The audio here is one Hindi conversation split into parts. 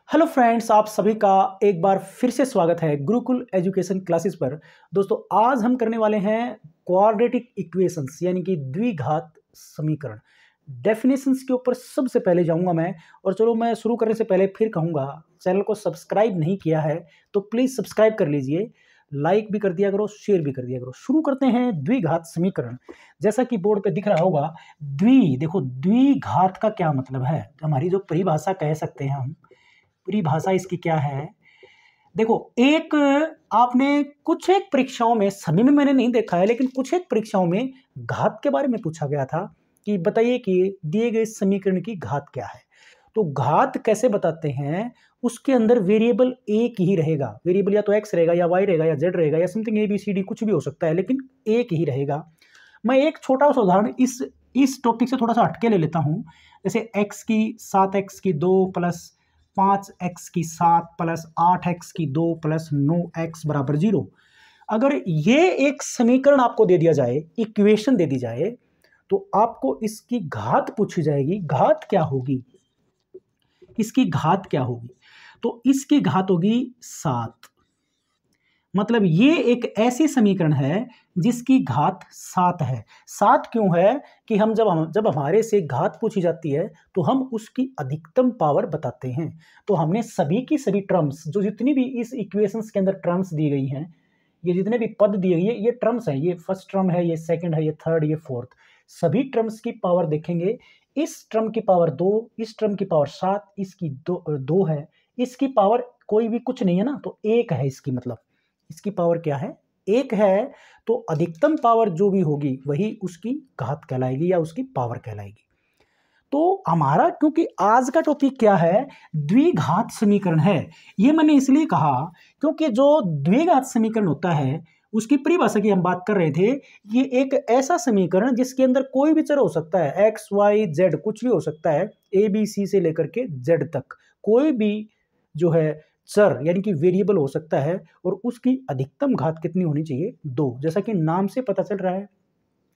हेलो फ्रेंड्स, आप सभी का एक बार फिर से स्वागत है गुरुकुल एजुकेशन क्लासेस पर। दोस्तों, आज हम करने वाले हैं क्वाड्रेटिक इक्वेशंस यानी कि द्विघात समीकरण। डेफिनेशंस के ऊपर सबसे पहले जाऊंगा मैं। और चलो, मैं शुरू करने से पहले फिर कहूंगा, चैनल को सब्सक्राइब नहीं किया है तो प्लीज़ सब्सक्राइब कर लीजिए, लाइक भी कर दिया करो, शेयर भी कर दिया करो। शुरू करते हैं द्विघात समीकरण। जैसा कि बोर्ड पे दिख रहा होगा, देखो, द्विघात का क्या मतलब है, हमारी जो परिभाषा कह सकते हैं हम, परिभाषा इसकी क्या है। देखो, एक आपने कुछ एक परीक्षाओं में, सभी में मैंने नहीं देखा है, लेकिन कुछ एक परीक्षाओं में घात के बारे में पूछा गया था कि बताइए कि दिए गए समीकरण की घात क्या है। तो घात कैसे बताते हैं, उसके अंदर वेरिएबल एक ही रहेगा। वेरिएबल या तो एक्स रहेगा या वाई रहेगा या जेड रहेगा या something A B C D कुछ भी हो सकता है, लेकिन एक ही रहेगा। मैं एक छोटा सा उदाहरण इस टॉपिक से थोड़ा सा हटके ले लेता हूं। जैसे x की 7x की 2 प्लस 5x की 7 प्लस 8x की 2 प्लस 9x बराबर 0। अगर ये एक समीकरण आपको दे दिया जाए, इक्वेशन दे दी जाए, तो आपको इसकी घात पूछी जाएगी। घात क्या होगी, इसकी घात क्या होगी? तो इसकी घात होगी 7। मतलब ये एक ऐसी समीकरण है जिसकी घात 7 है। 7 क्यों है कि जब हमारे से घात पूछी जाती है तो हम उसकी अधिकतम पावर बताते हैं। तो हमने सभी की सभी टर्म्स, जो जितनी भी इस इक्वेशंस के अंदर टर्म्स दी गई हैं, ये जितने भी पद दिए गए, ये टर्म्स हैं। ये फर्स्ट टर्म है, ये सेकंड है, ये थर्ड, ये फोर्थ। सभी टर्म्स की पावर देखेंगे। इस टर्म की पावर 2, इस टर्म की पावर 7, इसकी 2 है, इसकी पावर कोई भी कुछ नहीं है ना, तो 1 है इसकी। मतलब इसकी पावर क्या है? 1 है। तो अधिकतम पावर जो भी होगी वही उसकी घात कहलाएगी या उसकी पावर कहलाएगी। तो हमारा, क्योंकि आज का टॉपिक क्या है, द्विघात समीकरण है। ये मैंने इसलिए कहा क्योंकि जो द्विघात समीकरण होता है उसकी परिभाषा की हम बात कर रहे थे। ये एक ऐसा समीकरण जिसके अंदर कोई भी चर हो सकता है, एक्स वाई जेड कुछ भी हो सकता है, ए बी सी से लेकर के जेड तक कोई भी जो है चर यानी कि वेरिएबल हो सकता है। और उसकी अधिकतम घात कितनी होनी चाहिए? 2। जैसा कि नाम से पता चल रहा है,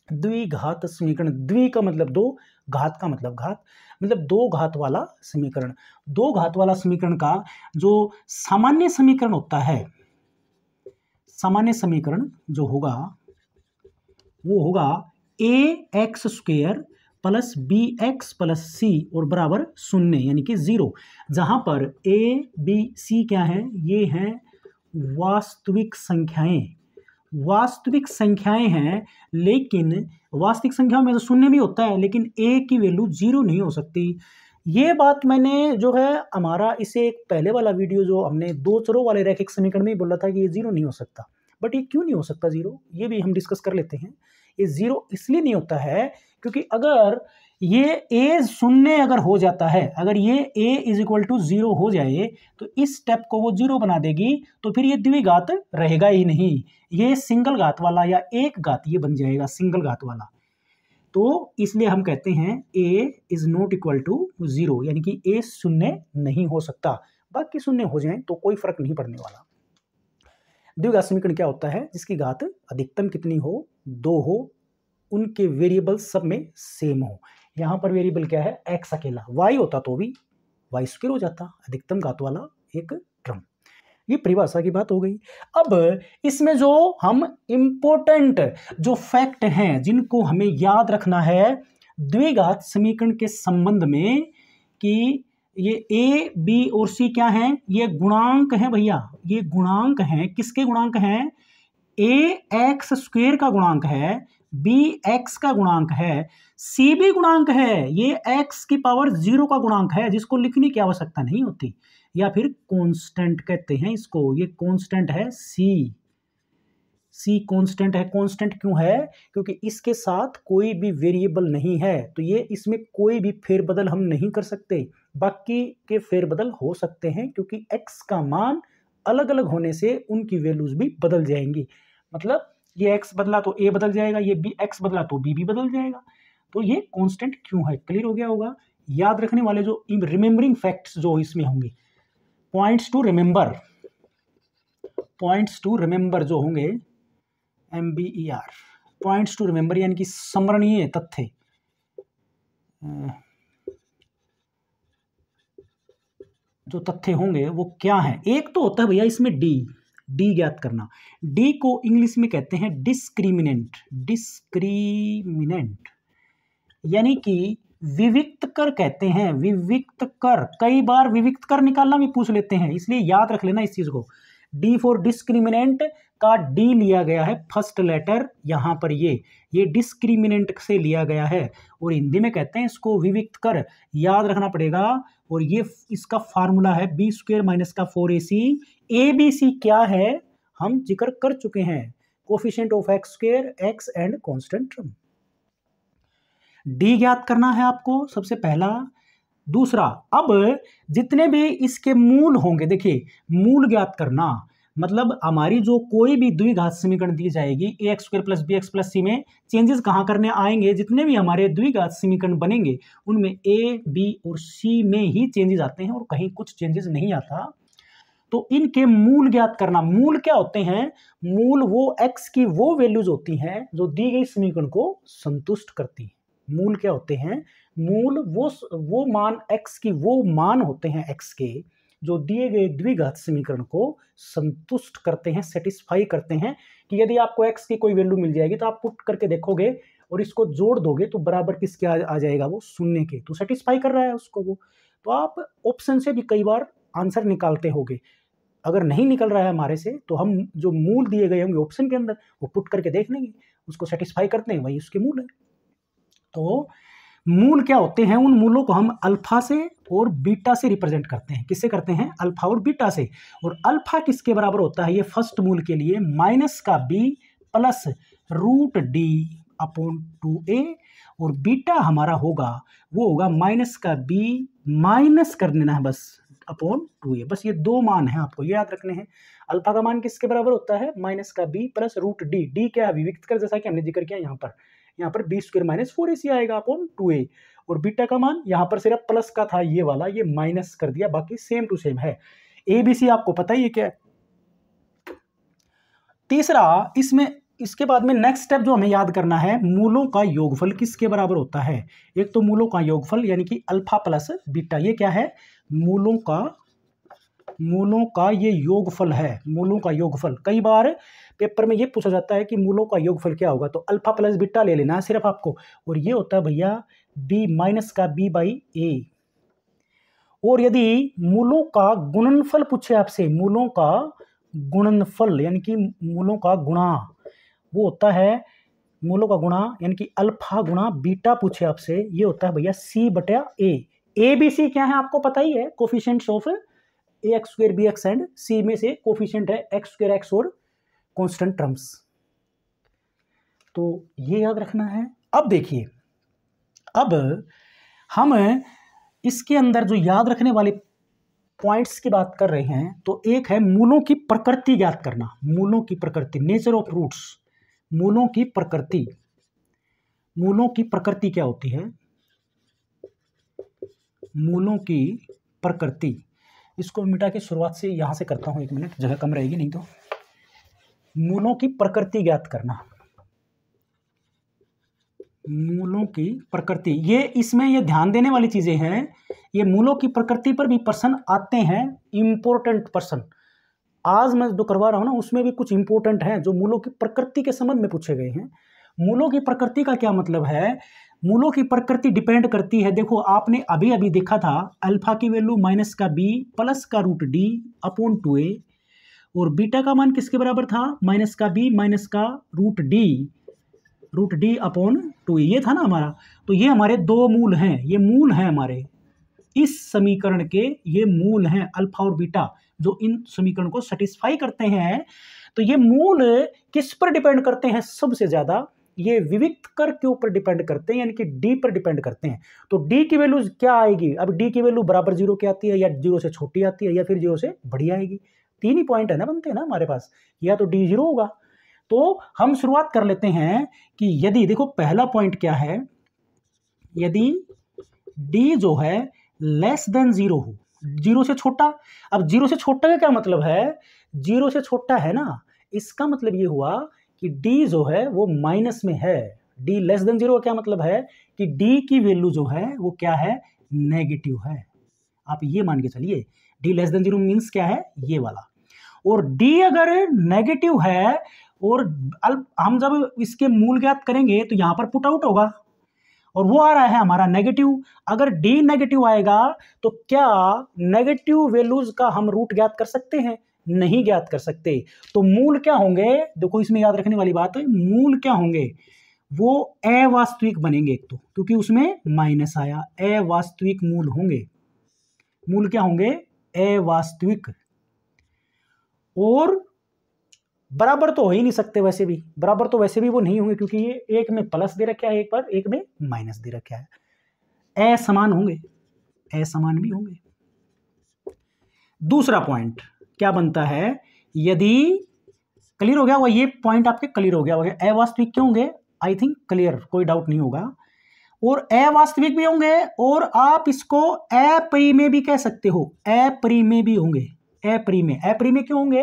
द्विघात समीकरण। द्वि का मतलब 2, घात का मतलब घात, मतलब 2 घात वाला समीकरण। 2 घात वाला समीकरण का जो सामान्य समीकरण होता है, सामान्य समीकरण जो होगा वो होगा a x square plus b x plus c और बराबर 0 यानी कि 0। जहां पर ए बी सी क्या है? ये हैं वास्तविक संख्याएं। वास्तविक संख्याएं हैं, लेकिन वास्तविक संख्याओं में तो 0 भी होता है, लेकिन ए की वैल्यू 0 नहीं हो सकती। ये बात मैंने जो है हमारा इसे एक पहले वाला वीडियो जो हमने 2 चरों वाले रैखिक समीकरण में ही बोला था कि ये 0 नहीं हो सकता। बट ये क्यों नहीं हो सकता 0, ये भी हम डिस्कस कर लेते हैं। ये 0 इसलिए नहीं होता है क्योंकि अगर ये ए 0 अगर हो जाता है, अगर ये ए इज इक्वल टू 0 हो जाए तो इस स्टेप को वो 0 बना देगी, तो फिर ये द्विघात रहेगा ही नहीं। ये सिंगल घात वाला या एक घात ये बन जाएगा, सिंगल घात वाला। तो इसलिए हम कहते हैं ए इज नॉट इक्वल टू 0, यानी कि ए 0 नहीं हो सकता। बाकी 0 हो जाए तो कोई फर्क नहीं पड़ने वाला। द्विघात समीकरण क्या होता है? जिसकी घात अधिकतम कितनी हो? 2 हो, उनके वेरिएबल सब में सेम हो। यहां पर वेरिएबल क्या है? एक्स अकेला। वाई होता तो भी वाई स्क्वायर हो जाता, अधिकतम घात वाला एक टर्म। ये परिभाषा की बात हो गई। अब इसमें जो हम इंपॉर्टेंट जो फैक्ट हैं जिनको हमें याद रखना है द्विघात समीकरण के संबंध में, कि ये ए बी और सी क्या हैं? ये गुणांक हैं भैया। ये गुणांक हैं। किसके गुणांक हैं? ए एक्स स्क्वेयर का गुणांक है, बी एक्स का गुणांक है, सी भी गुणांक है। ये एक्स की पावर 0 का गुणांक है, जिसको लिखने की आवश्यकता नहीं होती, या फिर कांस्टेंट कहते हैं इसको। ये कांस्टेंट है सी। सी कांस्टेंट है। कांस्टेंट क्यों है? क्योंकि इसके साथ कोई भी वेरिएबल नहीं है, तो ये इसमें कोई भी फेरबदल हम नहीं कर सकते। बाकी के फेरबदल हो सकते हैं क्योंकि एक्स का मान अलग अलग होने से उनकी वैल्यूज भी बदल जाएंगी। मतलब ये एक्स बदला तो ए बदल जाएगा, ये बी एक्स बदला तो बी भी बदल जाएगा। तो ये कांस्टेंट क्यों है, क्लियर हो गया होगा। याद रखने वाले जो रिमेंबरिंग फैक्ट्स जो इसमें होंगे, points to remember, points to remember जो होंगे, MBER, पॉइंट्स टू रिमेंबर यानी कि स्मरणीय तथ्य। जो तथ्य होंगे वो क्या हैं। एक तो होता है भैया इसमें डी ज्ञात करना। डी को इंग्लिश में कहते हैं डिस्क्रिमिनेंट यानी कि विविक्त कर कहते हैं। विविक्त कर, कई बार विविक्त कर निकालना भी पूछ लेते हैं, इसलिए याद रख लेना इस चीज को। डी फॉर डिस्क्रिमिनेंट का डी लिया गया है फर्स्ट लेटर यहां पर, ये डिस्क्रिमिनेंट से लिया गया है और हिंदी में कहते हैं इसको विविक्त कर, याद रखना पड़ेगा। और ये इसका फार्मूला है बी स्क्वायर माइनस का 4ac। ए बी सी क्या है हम जिक्र कर चुके हैं, coefficient of x square, x and constant term. D ज्ञात करना है आपको सबसे पहला। दूसरा, अब जितने भी इसके मूल होंगे, देखिए मूल ज्ञात करना मतलब हमारी जो कोई भी द्विघात समीकरण दी जाएगी a x square plus b x plus c में चेंजेस कहाँ करने आएंगे, जितने भी हमारे द्विघात समीकरण बनेंगे उनमें ए बी और सी में ही चेंजेस आते हैं और कहीं कुछ चेंजेस नहीं आता। तो इनके मूल ज्ञात करना। मूल क्या होते हैं? मूल वो एक्स की वो वैल्यूज होती हैं जो दी गई समीकरण को संतुष्ट करती हैं। मूल क्या होते हैं? मूल वो मान एक्स की वो मान होते हैं एक्स के जो दिए गए द्विघात समीकरण को संतुष्ट करते हैं, सेटिस्फाई करते हैं। कि यदि आपको एक्स की कोई वैल्यू मिल जाएगी तो आप पुट करके देखोगे और इसको जोड़ दोगे तो बराबर किसके आ जाएगा, वो शून्य के। तो सेटिस्फाई कर रहा है उसको वो। तो आप ऑप्शन से भी कई बार आंसर निकालते होगे। अगर नहीं निकल रहा है हमारे से तो हम जो मूल दिए गए होंगे ऑप्शन के अंदर वो पुट करके देख लेंगे, उसको सेटिस्फाई करते हैं, वही उसके मूल है। तो मूल क्या होते हैं? उन मूलों को हम अल्फा से और बीटा से रिप्रेजेंट करते हैं। किससे करते हैं? अल्फा और बीटा से। और अल्फा किसके बराबर होता है? ये फर्स्ट मूल के लिए माइनस का B plus root D upon 2a और बीटा हमारा होगा वो होगा माइनस का बी माइनस कर देना है बस अपॉन 2a। बस ये दो मान हैं, आपको ये याद रखने हैं। अल्फा का मान किसके बराबर होता है? माइनस का B plus root D. D क्या है? विविक्त कर, जैसा कि हमने जिक्र किया यहाँ पर बी स्क्वायर माइनस 4ac आएगा अपॉन 2a। और बीटा का मान यहाँ पर सिर्फ प्लस का था ये वाला, ये माइनस कर दिया, बाकी सेम टू सेम है। ए बी सी आपको पता ही है क्या है। तीसरा, इसके बाद में नेक्स्ट स्टेप जो हमें याद करना है, मूलों का योगफल किसके बराबर होता है। एक तो मूलों का योगफल यानी कि अल्फा प्लस बीटा, ये क्या है? मूलों का ये योगफल है। मूलों का योगफल कई बार पेपर में ये पूछा जाता है कि मूलों का योगफल क्या होगा, तो अल्फा प्लस बीटा ले लेना है सिर्फ आपको। और ये होता है भैया बी माइनस का बी बाई ए। और यदि मूलों का गुणनफल पूछे आपसे, मूलों का गुणनफल यानी कि मूलों का गुणा, वो होता है मूलों का गुणा यानी कि अल्फा गुणा बीटा पूछे आपसे, ये होता है भैया सी बटा ए। ए बी सी क्या है आपको पता ही है, coefficients of a x square b x and c में से कोफिशिएंट है एक्स स्क्वायर एक्स और कांस्टेंट टर्म्स। तो ये याद रखना है। अब देखिए, अब हम इसके अंदर जो याद रखने वाले पॉइंट्स की बात कर रहे हैं, तो एक है मूलों की प्रकृति ज्ञात करना। मूलों की प्रकृति, नेचर ऑफ रूट्स। मूलों की प्रकृति, मूलों की प्रकृति क्या होती है? मूलों की प्रकृति, इसको मिटा के शुरुआत से यहां से करता हूं, 1 मिनट, जगह कम रहेगी नहीं तो। मूलों की प्रकृति ज्ञात करना। मूलों की प्रकृति, ये इसमें ये ध्यान देने वाली चीजें हैं। ये मूलों की प्रकृति पर भी प्रश्न आते हैं, इंपॉर्टेंट प्रश्न। आज मैं जो करवा रहा हूं ना उसमें भी कुछ इंपॉर्टेंट हैं जो मूलों की प्रकृति के संबंध में पूछे गए हैं। मूलों की प्रकृति का क्या मतलब है? मूलों की प्रकृति डिपेंड करती है, देखो आपने अभी अभी देखा था, अल्फा की वैल्यू माइनस का बी प्लस का रूट डी अपॉन 2a और बीटा का मान किसके बराबर था? माइनस का बी माइनस का रूट डी अपॉन 2a, ये था ना हमारा। तो ये हमारे दो मूल हैं, ये मूल हैं हमारे इस समीकरण के, ये मूल हैं अल्फा और बीटा जो इन समीकरण को सेटिस्फाई करते हैं। तो ये मूल किस पर डिपेंड करते हैं? सबसे ज्यादा ये विविक्त कर के ऊपर डिपेंड करते हैं, यानी कि डी पर डिपेंड करते हैं। तो डी की वैल्यू क्या आएगी? अब डी की वैल्यू बराबर 0 के आती है, या 0 से छोटी आती है, या फिर 0 से बड़ी आएगी। 3 ही पॉइंट है ना, बनते हैं ना हमारे पास, या तो डी 0 होगा। तो हम शुरुआत कर लेते हैं कि यदि, देखो पहला पॉइंट क्या है, यदि डी जो है लेस देन 0 हो, 0 से छोटा। अब 0 से छोटा का क्या मतलब है? 0 से छोटा है ना, इसका मतलब ये हुआ कि d जो है वो माइनस में है। d लेस देन 0 का क्या मतलब है कि d की वैल्यू जो है वो क्या है? नेगेटिव है। आप ये मान के चलिए d लेस देन 0 मीन्स क्या है, ये वाला। और d अगर नेगेटिव है और हम जब इसके मूल ज्ञात करेंगे तो यहां पर पुट आउट होगा और वो आ रहा है हमारा नेगेटिव। अगर d नेगेटिव आएगा तो क्या नेगेटिव वैल्यूज का हम रूट ज्ञात कर सकते हैं? नहीं ज्ञात कर सकते। तो मूल क्या होंगे, देखो इसमें याद रखने वाली बात है, मूल क्या होंगे, वो अवास्तविक बनेंगे एक तो, क्योंकि उसमें माइनस आया, अवास्तविक मूल होंगे। मूल क्या होंगे, अवास्तविक। और बराबर तो हो ही नहीं सकते, वैसे भी बराबर तो वैसे भी वो नहीं होंगे, क्योंकि ये एक में प्लस दे रखा है, एक पर एक में माइनस दे रखा है। असमान होंगे, असमान भी होंगे। दूसरा पॉइंट क्या बनता है, यदि क्लियर हो गया, वो ये पॉइंट आपके क्लियर हो गया होगा। अवास्तविक क्यों होंगे, आई थिंक क्लियर, कोई डाउट नहीं होगा। और अवास्तविक भी होंगे और आप इसको अपरिमेय भी कह सकते हो, अपरिमेय भी होंगे। अपरिमेय, अपरिमेय क्यों होंगे,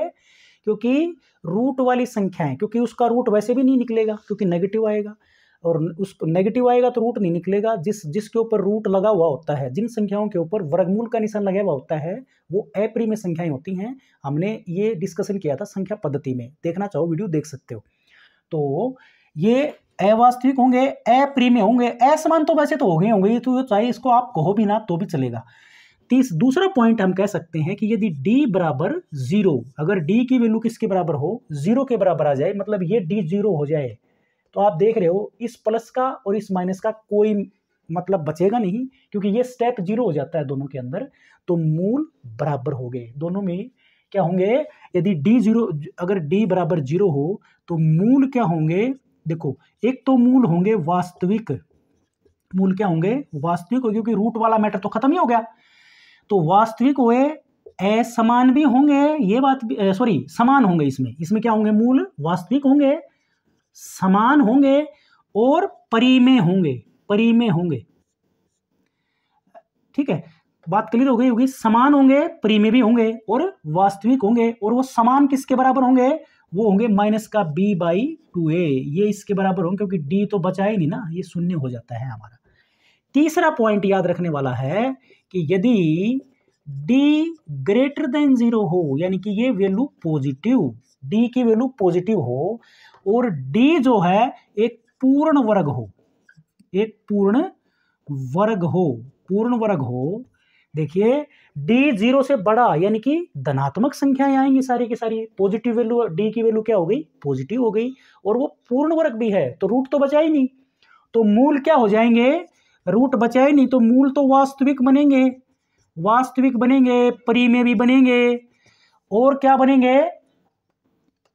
क्योंकि रूट वाली संख्या है, क्योंकि उसका रूट वैसे भी नहीं निकलेगा क्योंकि नेगेटिव आएगा, और उसको नेगेटिव आएगा तो रूट नहीं निकलेगा। जिसके ऊपर रूट लगा हुआ होता है, जिन संख्याओं के ऊपर वर्गमूल का निशान लगा हुआ होता है, वो अपरिमेय संख्याएं होती हैं। हमने ये डिस्कशन किया था संख्या पद्धति में, देखना चाहो वीडियो देख सकते हो। तो ये अवास्तविक होंगे, अपरिमेय होंगे। असमान तो वैसे तो हो गए होंगे, तो चाहे इसको आप कहो भी ना तो भी चलेगा। दूसरा पॉइंट हम कह सकते हैं कि यदि d बराबर 0, अगर d की वैल्यू किसके बराबर हो, 0 के बराबर आ जाए, मतलब ये d 0 हो जाए, तो आप देख रहे हो इस प्लस का और इस माइनस का कोई मतलब बचेगा नहीं, क्योंकि ये स्टेप 0 हो जाता है दोनों के अंदर। तो मूल बराबर हो गए, दोनों में क्या होंगे, यदि d 0, अगर d बराबर 0 हो तो मूल क्या होंगे, देखो एक तो मूल होंगे वास्तविक, मूल क्या होंगे, वास्तविक, क्योंकि रूट वाला मैटर तो खत्म ही हो गया। तो वास्तविक हुए, असमान भी होंगे, ये बात सॉरी समान होंगे, इसमें क्या होंगे, मूल वास्तविक होंगे, समान होंगे और परिमेय होंगे, परिमेय होंगे। ठीक है, बात क्लियर हो गई होगी। समान होंगे, परिमेय भी होंगे और वास्तविक होंगे। और वो समान किसके बराबर होंगे, वो होंगे माइनस का b/2a, ये इसके बराबर होंगे, क्योंकि d तो बचा ही नहीं ना, ये शून्य हो जाता है हमारा। तीसरा पॉइंट याद रखने वाला है कि यदि d ग्रेटर देन 0 हो, यानी कि ये वैल्यू पॉजिटिव, d की वैल्यू पॉजिटिव हो और d जो है एक पूर्ण वर्ग हो, एक पूर्ण वर्ग हो, पूर्ण वर्ग हो। देखिए d 0 से बड़ा, यानी कि धनात्मक संख्याएं आएंगी सारी की सारी, पॉजिटिव वैल्यू, d की वैल्यू क्या हो गई, पॉजिटिव हो गई, और वो पूर्ण वर्ग भी है, तो रूट तो बचा ही नहीं, तो मूल क्या हो जाएंगे, रूट बचा ही नहीं, तो मूल तो वास्तविक बनेंगे, वास्तविक बनेंगे, परिमेय भी बनेंगे, और क्या बनेंगे,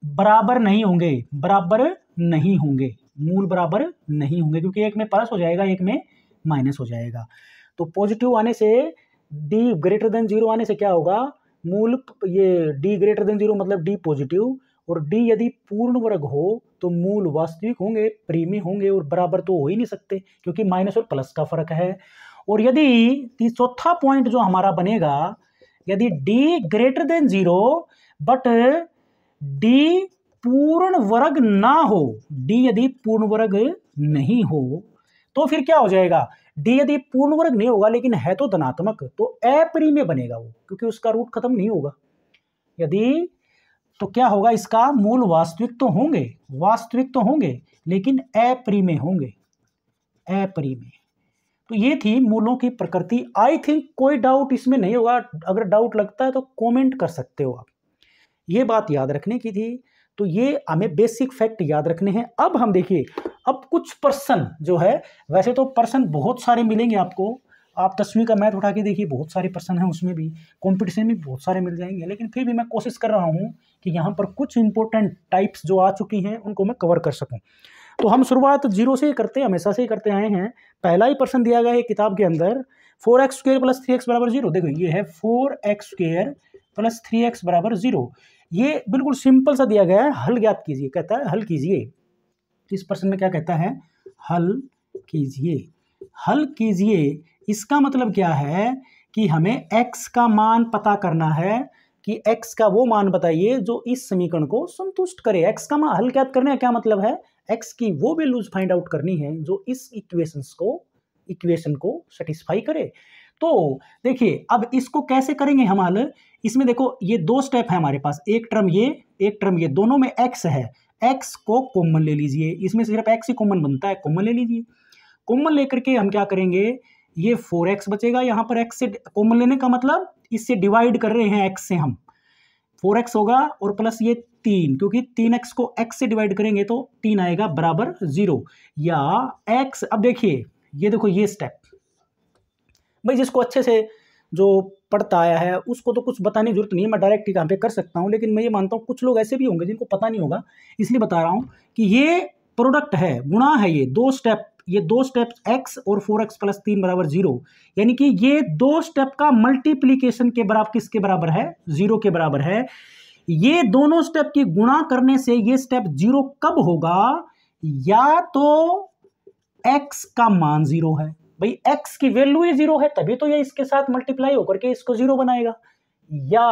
बराबर नहीं होंगे, बराबर नहीं होंगे, मूल बराबर नहीं होंगे, क्योंकि एक में प्लस हो जाएगा, एक में माइनस हो जाएगा। तो पॉजिटिव आने से, d ग्रेटर देन 0 आने से क्या होगा, मूल, ये d ग्रेटर देन 0 मतलब d पॉजिटिव, और d यदि पूर्ण वर्ग हो तो मूल वास्तविक होंगे, परिमेय होंगे, और बराबर तो हो ही नहीं सकते क्योंकि माइनस और प्लस का फर्क है। और यदि चौथा पॉइंट जो हमारा बनेगा, यदि d greater than 0 but d पूर्ण वर्ग ना हो, d यदि पूर्ण वर्ग नहीं हो तो फिर क्या हो जाएगा, d यदि पूर्ण वर्ग नहीं होगा लेकिन है तो धनात्मक, तो अपरिमेय बनेगा वो, क्योंकि उसका रूट खत्म नहीं होगा। यदि तो क्या होगा, इसका मूल वास्तविक तो होंगे, वास्तविक तो होंगे लेकिन अपरिमेय होंगे, अपरिमेय। तो ये थी मूलों की प्रकृति। आई थिंक कोई डाउट इसमें नहीं होगा, अगर डाउट लगता है तो कमेंट कर सकते हो आप। ये बात याद रखने की थी, तो ये हमें बेसिक फैक्ट याद रखने हैं। अब हम देखिए, अब कुछ पर्सन जो है, वैसे तो पर्सन बहुत सारे मिलेंगे आपको, आप 10वीं का मैथ उठा के देखिए, बहुत सारे पर्सन हैं, उसमें भी कंपटीशन में बहुत सारे मिल जाएंगे, लेकिन फिर भी मैं कोशिश कर रहा हूँ कि यहाँ पर कुछ इंपॉर्टेंट टाइप्स जो आ चुकी हैं उनको मैं कवर कर सकूँ। तो हम शुरुआत 0 से ही करते हैं, हमेशा से ही करते आए हैं। पहला ही पर्सन दिया गया है किताब के अंदर, 4x² + 3x = 0। देखो ये है 4x² + 3x = 0। ये बिल्कुल सिंपल सा दिया गया है, हल ज्ञात कीजिए, कहता है हल कीजिए। इस प्रश्न में क्या कहता है, हल कीजिए, हल कीजिए। इसका मतलब क्या है कि हमें x का मान पता करना है, कि x का वो मान बताइए जो इस समीकरण को संतुष्ट करे। x का मान हल ज्ञात करने का क्या मतलब है, x की वो वैल्यूज फाइंड आउट करनी है जो इस इक्वेशन को सेटिस्फाई करे। तो देखिए अब इसको कैसे करेंगे हम हल। इसमें देखो ये दो स्टेप है हमारे पास, एक टर्म ये एक टर्म ये, दोनों में x है, x को कॉमन ले लीजिए, इसमें सिर्फ x ही कॉमन बनता है, कॉमन ले लीजिए। कॉमन लेकर के हम क्या करेंगे, ये 4x बचेगा, यहाँ पर x से कॉमन लेने का मतलब इससे डिवाइड कर रहे हैं x से हम, 4x होगा और प्लस ये 3, क्योंकि 3x को x से डिवाइड करेंगे तो 3 आएगा बराबर 0, या x। अब देखिए ये देखो ये स्टेप, भाई जिसको अच्छे से जो पढ़ता आया है उसको तो कुछ बताने की जरूरत नहीं है, मैं डायरेक्ट यहाँ पे कर सकता हूँ, लेकिन मैं ये मानता हूँ कुछ लोग ऐसे भी होंगे जिनको पता नहीं होगा, इसलिए बता रहा हूँ कि ये प्रोडक्ट है, गुणा है, ये दो स्टेप x और 4x प्लस 3 बराबर 0, यानी कि ये दो स्टेप का मल्टीप्लीकेशन के बराबर किसके बराबर है, 0 के बराबर है। ये दोनों स्टेप की गुणा करने से ये स्टेप 0 कब होगा, या तो x का मान 0 है, भाई x की वैल्यू ही 0 है तभी तो ये इसके साथ मल्टीप्लाई होकर के इसको 0 बनाएगा, या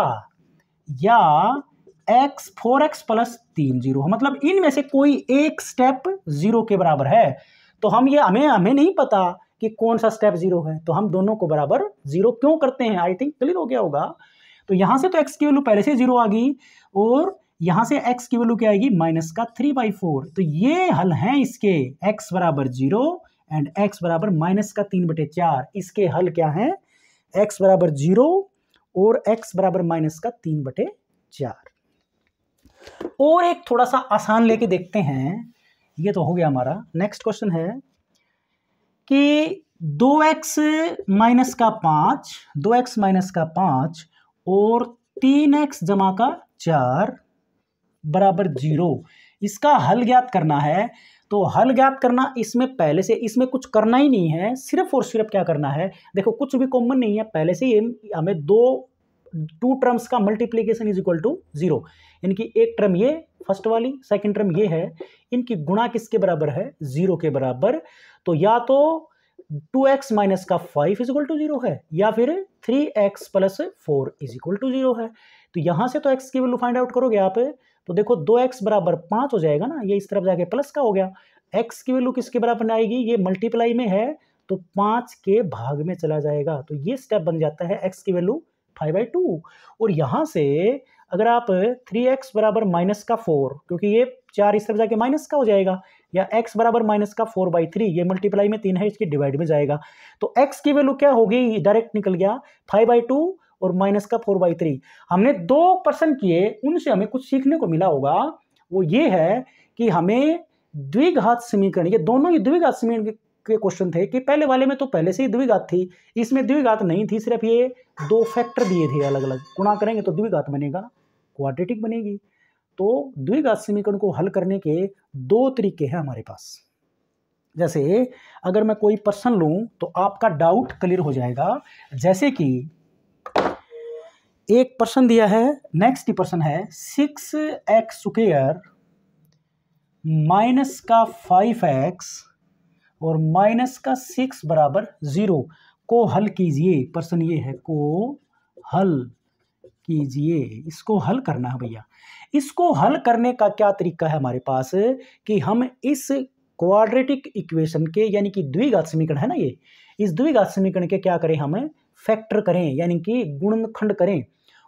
x 4x प्लस 3 0 है, मतलब इनमें से कोई एक स्टेप 0 के बराबर है। तो हम ये हमें नहीं पता कि कौन सा स्टेप 0 है, तो हम दोनों को बराबर 0 क्यों करते हैं, आई थिंक क्लियर हो गया होगा। तो यहां से तो x की वैल्यू पहले से 0 आ गई, और यहां से x की वैल्यू क्या आएगी, -3/4। तो ये हल है इसके, x बराबर 0 एंड x बराबर -3/4। इसके हल क्या है, x बराबर 0 और x बराबर -3/4। और एक थोड़ा सा आसान लेके देखते हैं, ये तो हो गया हमारा। नेक्स्ट क्वेश्चन है कि 2x माइनस का 5 और 3x जमा का 4 बराबर 0, इसका हल ज्ञात करना है। तो हल ज्ञात करना, इसमें पहले से इसमें कुछ करना ही नहीं है, सिर्फ और सिर्फ क्या करना है, देखो कुछ भी कॉमन नहीं है, पहले से ही हमें टू टर्म्स का मल्टीप्लीकेशन इज इक्वल टू 0, यानी कि एक टर्म ये फर्स्ट वाली, सेकंड टर्म ये है, इनकी गुणा किसके बराबर है, 0 के बराबर। तो या तो 2x माइनस का 5 इज इक्वल टू 0 है, या फिर 3x plus 4 is equal to 0 है। तो यहां से तो x की वैल्यू फाइंड आउट करोगे आप, तो देखो 2x बराबर 5 हो जाएगा ना, ये इस तरफ जाके प्लस का हो गया, x की वैल्यू किसके बराबर आएगी, ये मल्टीप्लाई में है तो 5 के भाग में चला जाएगा, तो ये स्टेप बन जाता है x की वैल्यू 5/2। और यहां से अगर आप 3x बराबर -4, क्योंकि ये 4 इस तरफ जाके माइनस का हो जाएगा, या x बराबर -4/3, ये मल्टीप्लाई में 3 है, इसके डिवाइड में जाएगा, तो x की वैल्यू क्या होगी, डायरेक्ट निकल गया 5/2 और -4/3। हमने 2% किए, उनसे हमें कुछ सीखने को मिला होगा, वो ये है कि हमें द्विघात समीकरण, ये दोनों ही द्विघात समीकरण के क्वेश्चन थे कि पहले वाले में तो पहले से ही द्विघात थी, इसमें द्विघात नहीं थी, सिर्फ ये दो फैक्टर दिए थे अलग अलग, गुणा करेंगे तो द्विघात बनेगा, क्वाड्रेटिक बनेगी। तो द्विघात समीकरण को हल करने के दो तरीके हैं हमारे पास। जैसे अगर मैं कोई प्रश्न लूं तो आपका डाउट क्लियर हो जाएगा। जैसे कि एक प्रश्न दिया है, नेक्स्ट प्रश्न है 6x² माइनस का 5x और -6 बराबर 0 को हल कीजिए। प्रश्न ये है, को हल कीजिए, इसको हल करना है भैया। इसको हल करने का क्या तरीका है हमारे पास कि हम इस क्वाड्रेटिक इक्वेशन के, यानी कि द्विघात समीकरण है ना ये, इस द्विघात समीकरण के क्या करें, हम फैक्टर करें, यानी कि गुणनखंड करें।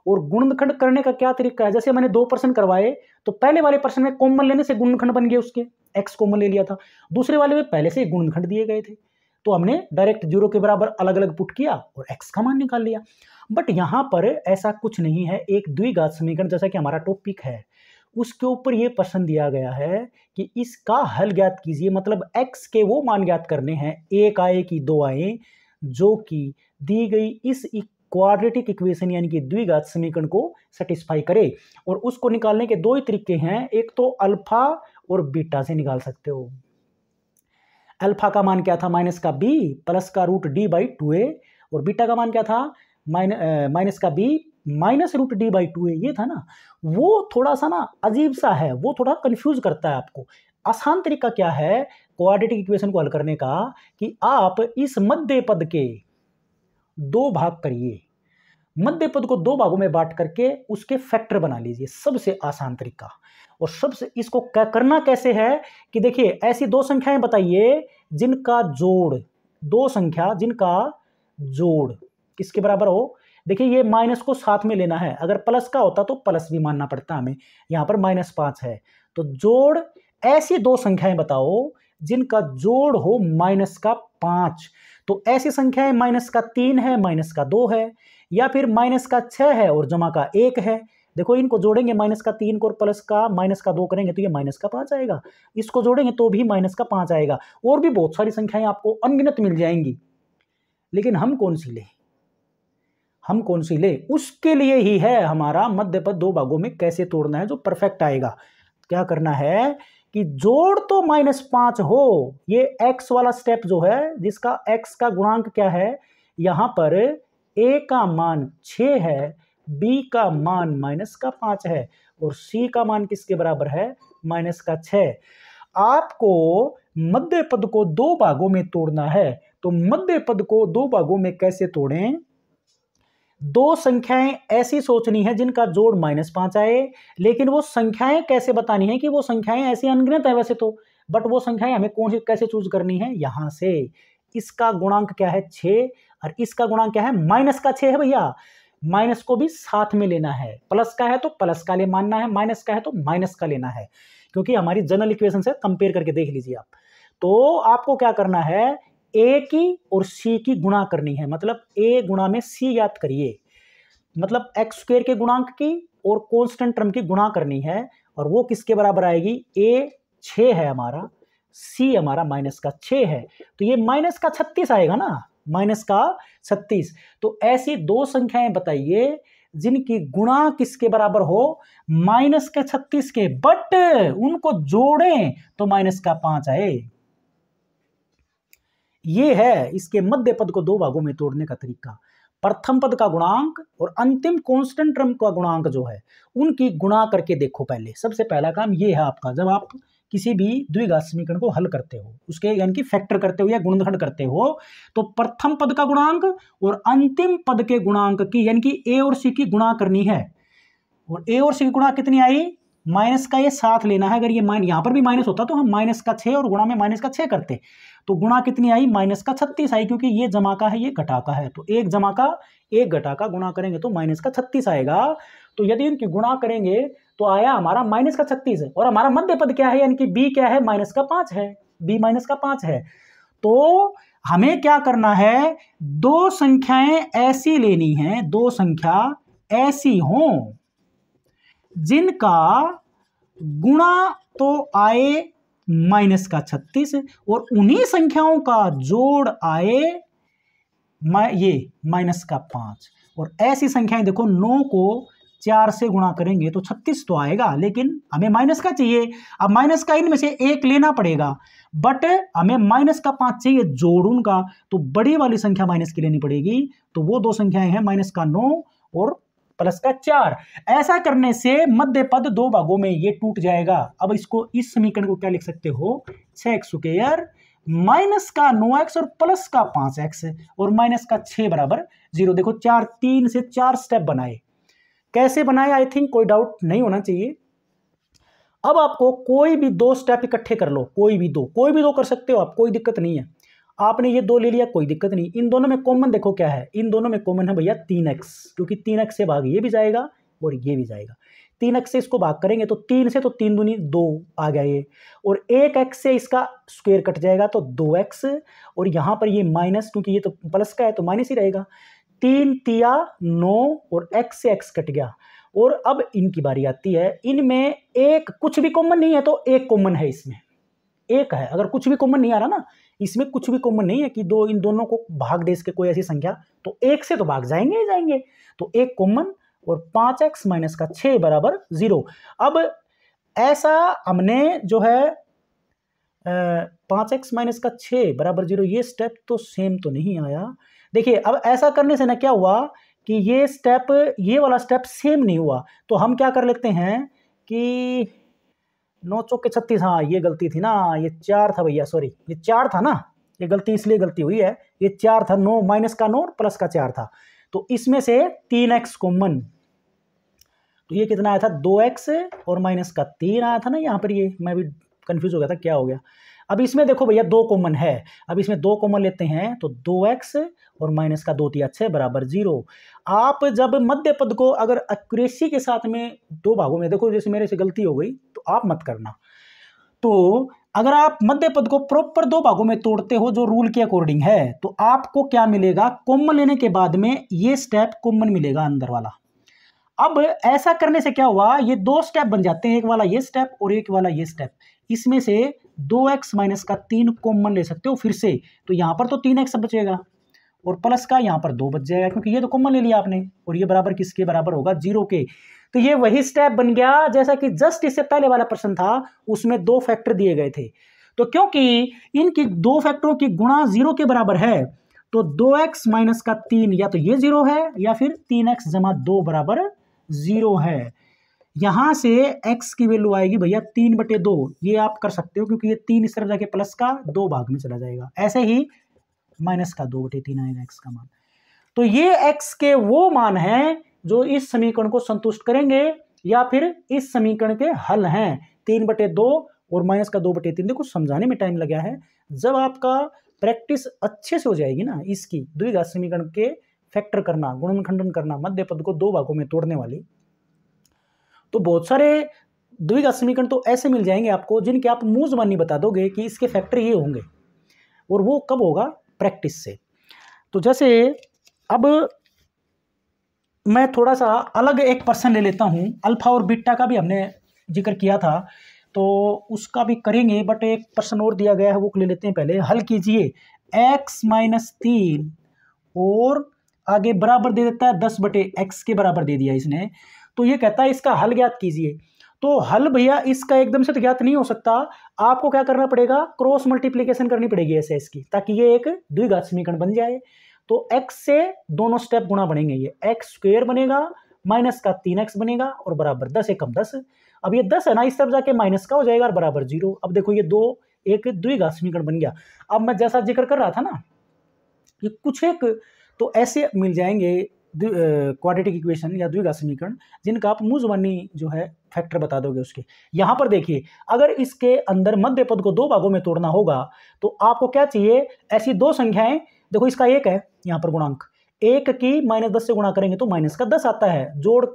और गुणनखंड करने का क्या तरीका है, जैसे मैंने 2 प्रश्न करवाए तो पहले वाले प्रश्न में कॉमन लेने से गुणनखंड बन गए, उसके x कॉमन ले लिया था, दूसरे वाले में पहले से गुणनखंड दिए गए थे, तो हमने डायरेक्ट 0 के बराबर अलग अलग पुट किया और x का मान निकाल लिया। बट यहां पर ऐसा कुछ नहीं है, एक द्विघात समीकरण जैसा कि हमारा टॉपिक है उसके ऊपर यह प्रश्न दिया गया है कि इसका हल ज्ञात कीजिए, मतलब x के वो मान ज्ञात करने हैं, एक आए कि दो आए, जो कि दी गई इस क्वाड्रेटिक इक्वेशन यानी कि द्विघात समीकरण को सेटिस्फाई करे। और उसको निकालने के दो ही तरीके हैं, एक तो अल्फा और बीटा से निकाल सकते हो। अल्फा का मान क्या था, माइनस का b प्लस का √d/2a, और बीटा का मान क्या था, माइनस का b माइनस √d/2a, ये था ना। वो थोड़ा सा ना अजीब सा है, वो थोड़ा कंफ्यूज करता है आपको। आसान तरीका क्या है क्वाड्रेटिक इक्वेशन को हल करने का, कि आप इस मध्य पद के 2 भाग करिए, मध्य पद को 2 भागों में बांट करके उसके फैक्टर बना लीजिए, सबसे आसान तरीका। और सबसे इसको करना कैसे है कि देखिए, ऐसी 2 संख्याएं बताइए जिनका जोड़, 2 संख्या जिनका जोड़ किसके बराबर हो। देखिए ये माइनस को साथ में लेना है, अगर प्लस का होता तो प्लस भी मानना पड़ता हमें, यहाँ पर -5 है। तो जोड़ ऐसी दो संख्याएं बताओ जिनका जोड़ हो -5। तो ऐसी संख्याएं -3 है, -2 है, या फिर -6 है और जमा का 1 है। देखो इनको जोड़ेंगे -3 को और -2 करेंगे तो ये -5 आएगा, इसको जोड़ेंगे तो भी -5 आएगा, और भी बहुत सारी संख्याएं आपको अनगिनत मिल जाएंगी। लेकिन हम कौन सी ले, उसके लिए ही है हमारा मध्य पद दो भागों में कैसे तोड़ना है जो परफेक्ट आएगा। क्या करना है कि जोड़ तो -5 हो, ये x वाला स्टेप जो है जिसका x का गुणांक क्या है, यहां पर a का मान 6 है, b का मान -5 है और c का मान किसके बराबर है, -6। आपको मध्य पद को दो भागों में तोड़ना है। तो मध्य पद को दो भागों में कैसे तोड़ें, दो संख्याएं ऐसी सोचनी है जिनका जोड़ -5 आए, लेकिन वो संख्याएं कैसे बतानी है कि वो संख्याएं ऐसी अनगिनत है वैसे तो, बट वो संख्याएं हमें कौन सी कैसे चूज करनी है, यहां से इसका गुणांक क्या है 6 और इसका गुणांक क्या है -6 है भैया। माइनस को भी साथ में लेना है, प्लस का है तो प्लस का ले मानना है, माइनस का है तो माइनस का लेना है, क्योंकि हमारी जनरल इक्वेशन से कंपेयर करके देख लीजिए आप। तो आपको क्या करना है, ए की और सी की गुणा करनी है, मतलब ए गुणा में सी याद करिए, मतलब x² के गुणांक की और कांस्टेंट टर्म की गुणा करनी है, और वो किसके बराबर आएगी, a 6 है हमारा, c हमारा -6 है, तो ये -36 आएगा ना, -36। तो ऐसी दो संख्याएं बताइए जिनकी गुणा किसके बराबर हो, -36 के, बट उनको जोड़ें तो -5 आए। ये है इसके मध्य पद को दो भागों में तोड़ने का तरीका। प्रथम पद का गुणांक और अंतिम कांस्टेंट टर्म का गुणांक जो है उनकी गुणा करके देखो। पहले सबसे पहला काम ये है आपका, जब आप किसी भी द्विघात समीकरण को हल करते हो, उसके यानी कि फैक्टर करते हो या गुणनखंड करते हो, तो प्रथम पद का गुणांक और अंतिम पद के गुणांक की यानी कि ए और सी की गुणा करनी है। और ए और सी की गुणा कितनी आई, माइनस का ये साथ लेना है, अगर ये यहां पर भी माइनस होता तो हम -6 और गुणा में -6 करते, तो गुणा कितनी आई, -36 आई, क्योंकि ये जमा का है ये घटा का है, तो एक जमा का एक घटा का गुणा करेंगे तो -36 आएगा। तो यदि इनकी गुणा करेंगे तो आया हमारा -36, और हमारा मध्य पद क्या है, यानी कि b क्या है, -5 है, b -5 है। तो हमें क्या करना है, दो संख्याएं ऐसी लेनी है, दो संख्या ऐसी हों जिनका गुणा तो आए -36 और उन्हीं संख्याओं का जोड़ आए ये -5। और ऐसी संख्याएं देखो, 9 को 4 से गुणा करेंगे तो 36 तो आएगा, लेकिन हमें माइनस का चाहिए। अब माइनस का इनमें से एक लेना पड़ेगा, बट हमें -5 चाहिए जोड़ उनका, तो बड़ी वाली संख्या माइनस की लेनी पड़ेगी। तो वो दो संख्याएं हैं -9 और +4। ऐसा करने से मध्य पद दो भागों में ये टूट जाएगा। अब इसको, इस समीकरण को क्या लिख सकते हो, 6x² -9x और +5x और -6 बराबर 0। देखो 3 से 4 स्टेप बनाए, कैसे बनाए आई थिंक कोई डाउट नहीं होना चाहिए। अब आपको कोई भी दो स्टेप इकट्ठे कर लो, कोई भी दो कर सकते हो आप, कोई दिक्कत नहीं है। आपने ये दो ले लिया, कोई दिक्कत नहीं। इन दोनों में कॉमन देखो क्या है, इन दोनों में कॉमन है भैया 3x, क्योंकि 3x से भाग ये भी जाएगा और ये भी जाएगा। 3x से इसको भाग करेंगे तो 3 से, तो 3 दूनी 2 आ गया ये, और 1x से इसका स्क्वायर कट जाएगा तो 2x, और यहाँ पर ये माइनस, क्योंकि ये तो प्लस का है तो माइनस ही रहेगा। 3 तिया 9 और x से x कट गया। और अब इनकी बारी आती है, इनमें एक कुछ भी कॉमन नहीं है तो एक कॉमन है, इसमें एक है। अगर कुछ भी कॉमन नहीं आ रहा ना, इसमें कुछ भी कॉमन नहीं है कि इन दोनों को भाग दे इसके कोई ऐसी संख्या, तो एक से तो भाग जाएंगे ही जाएंगे, तो एक कॉमन, और 5x - 6 बराबर 0। अब ऐसा हमने जो है 5x - 6 बराबर 0, ये स्टेप तो सेम तो नहीं आया। देखिए अब ऐसा करने से ना क्या हुआ कि ये वाला स्टेप सेम नहीं हुआ, तो हम क्या कर लेते हैं कि 9 चौके 36, हाँ ये गलती थी ना, ये 4 था भैया, सॉरी ये 4 था ना, ये गलती इसलिए गलती हुई है, ये 4 था, 9 -9 और प्लस का 4 था, तो इसमें से 3x कॉमन, तो ये कितना आया था 2x और -3 आया था ना यहाँ पर, ये मैं भी कंफ्यूज हो गया था क्या हो गया। अब इसमें देखो भैया 2 कॉमन है, अब इसमें 2 कॉमन लेते हैं तो 2x और माइनस का 2 तिया 6 बराबर 0। आप जब मध्य पद को अगर एक्यूरेसी के साथ में 2 भागों में, देखो जैसे मेरे से गलती हो गई तो आप मत करना, तो अगर आप मध्य पद को प्रॉपर 2 भागों में तोड़ते हो जो रूल के अकॉर्डिंग है, तो आपको क्या मिलेगा, कॉमन लेने के बाद में ये स्टेप कॉमन मिलेगा अंदर वाला। अब ऐसा करने से क्या हुआ, ये 2 स्टेप बन जाते हैं, एक वाला ये स्टेप और एक वाला ये स्टेप। इसमें से 2x माइनस का 3 कॉमन ले सकते हो फिर से, तो यहां पर तो 3x बचेगा और प्लस का यहां पर 2 बच जाएगा, क्योंकि ये तो कॉमन ले लिया आपने, और ये बराबर किसके बराबर होगा, 0 के। तो ये वही स्टेप बन गया जैसा कि जस्ट इससे पहले वाला प्रश्न था, उसमें 2 फैक्टर दिए गए थे। तो क्योंकि इनकी 2 फैक्टरों की गुणा 0 के बराबर है, तो 2x माइनस का 3 या तो ये 0 है या फिर 3x जमा 2 बराबर 0 है। यहां से x की वैल्यू आएगी भैया 3/2, ये आप कर सकते हो क्योंकि ये 3 इस तरफ जाके प्लस का 2 भाग में चला जाएगा, ऐसे ही माइनस का 2/3 आएगा x का मान। तो ये x के वो मान हैं जो इस समीकरण को संतुष्ट करेंगे या फिर इस समीकरण के हल हैं। 3/2 और माइनस का 2/3, देखो समझाने में टाइम लगा है, जब आपका प्रैक्टिस अच्छे से हो जाएगी ना इसकी द्विघात समीकरण के फैक्टर करना, गुणन खंडन करना, मध्य पद को 2 भागों में तोड़ने वाली, तो बहुत सारे द्विघात समीकरण तो ऐसे मिल जाएंगे आपको जिनके आप मुंह जुबानी बता दोगे कि इसके फैक्टर ये होंगे, और वो कब होगा, प्रैक्टिस से। तो जैसे अब मैं थोड़ा सा अलग एक पर्सन ले लेता हूं, अल्फा और बीटा का भी हमने जिक्र किया था तो उसका भी करेंगे, बट एक पर्सन और दिया गया है वो ले लेते हैं पहले। हल कीजिए, x माइनस 3 और आगे बराबर दे देता है 10/x के बराबर दे दिया इसने, तो ये कहता है इसका हल ज्ञात कीजिए। तो हल भैया इसका एकदम से तो ज्ञात नहीं हो सकता, आपको क्या करना पड़ेगा, क्रॉस मल्टीप्लीकेशन करनी पड़ेगी ऐसे इसकी, ताकि ये एक द्विघात समीकरण बन जाए। तो x से दोनों स्टेप गुणा बढ़ेंगे, ये x² बनेगा माइनस का 3x बनेगा और बराबर 10 एकम 10। अब ये 10 है ना, इस तरफ जाके माइनस का हो जाएगा और बराबर 0। अब देखो ये 2 एक द्विघात समीकरण बन गया। अब मैं जैसा जिक्र कर रहा था ना, ये कुछ एक तो ऐसे मिल जाएंगे क्वाड्रेटिक इक्वेशन या द्विघात समीकरण जिनका आप मुंह जुबानी जो है फैक्टर बता दोगे उसके। यहां पर देखिए, अगर इसके अंदर मध्य पद को 2 भागों में तोड़ना होगा तो आपको क्या चाहिए, ऐसी 2 संख्याएं, देखो इसका 1 है यहां पर गुणांक, 1 की -10 से गुणा करेंगे तो माइनस का 10 आता है, जोड़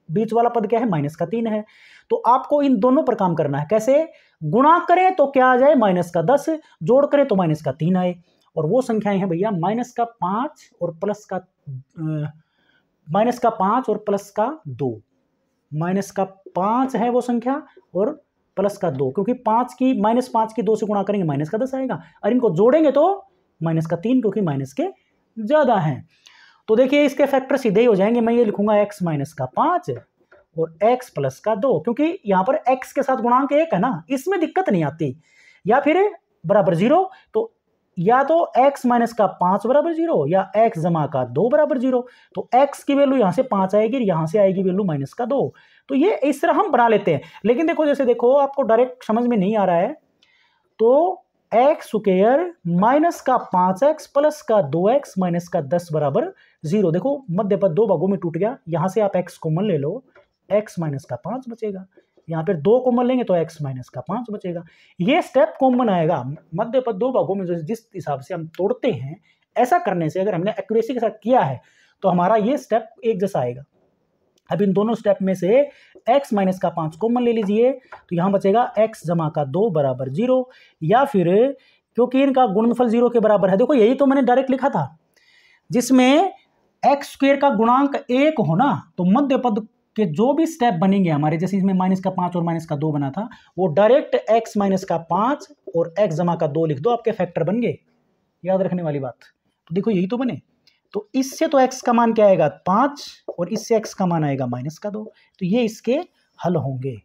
बीच वाला पद क्या है, माइनस का 3 है। तो आपको इन दोनों पर काम करना है। कैसे, गुणा करें तो क्या आ जाए, माइनस का 10, जोड़ करें तो माइनस का 3 आए। और वो संख्याएं हैं भैया माइनस का 5 और प्लस का माइनस का 5 और प्लस का 2, माइनस का 5 है वो संख्या और प्लस का 2, क्योंकि 5 की -5 की 2 से गुणा करेंगे माइनस का 10 आएगा, और इनको जोड़ेंगे तो माइनस का 3, क्योंकि माइनस के ज्यादा हैं। तो देखिए इसके फैक्टर सीधे ही हो जाएंगे, मैं ये लिखूंगा x माइनस का 5 और x प्लस का 2, क्योंकि यहां पर x के साथ गुणांक 1 है ना, इसमें दिक्कत नहीं आती। या फिर बराबर 0, तो या तो x माइनस का 5 बराबर 0 या x जमा का 2 बराबर 0। तो x की वैल्यू यहां से 5 आएगी, यहां से आएगी वैल्यू माइनस का 2। तो ये इस तरह हम बना लेते हैं। लेकिन देखो, जैसे देखो आपको डायरेक्ट समझ में नहीं आ रहा है, तो x² माइनस का 5x प्लस का 2x माइनस का 10 बराबर 0। देखो मध्य पद 2 भागों में टूट गया, यहां से आप x कॉमन ले लो, x माइनस का 5 बचेगा, यहाँ पर 2 कॉमन लेंगे तो x माइनस का 5 बचेगा। ये स्टेप कॉमन आएगा मध्य पद 2 भागों में, जिस हिसाब से हम तोड़ते हैं, ऐसा करने से अगर हमने एक्यूरेसी के साथ किया है तो हमारा ये स्टेप एक जैसा आएगा। अब इन दोनों स्टेप में से x माइनस का 5 कॉमन ले लीजिए, तो यहाँ बचेगा x जमा का 2 बराबर 0, या फिर क्योंकि इनका गुणनफल 0 के बराबर है, देखो यही तो मैंने डायरेक्ट लिखा था, जिसमें x² का गुणांक 1 हो ना, तो मध्य पद के जो भी स्टेप बनेंगे हमारे, जैसे इसमें माइनस का 5 और माइनस का 2 बना था, वो डायरेक्ट x माइनस का 5 और x जमा का 2 लिख दो, आपके फैक्टर बन गए। याद रखने वाली बात, तो देखो यही तो बने। तो इससे तो x का मान क्या आएगा, 5, और इससे x का मान आएगा माइनस का 2। तो ये इसके हल होंगे।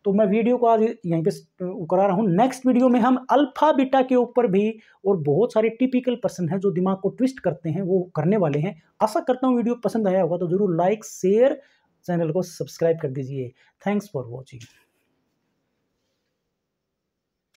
तो मैं वीडियो को आज यहीं पे करा रहा हूँ। नेक्स्ट वीडियो में हम अल्फा बीटा के ऊपर भी और बहुत सारे टिपिकल पर्सन हैं जो दिमाग को ट्विस्ट करते हैं, वो करने वाले हैं। आशा करता हूँ वीडियो पसंद आया होगा, तो जरूर लाइक शेयर, चैनल को सब्सक्राइब कर दीजिए। Thanks for watching.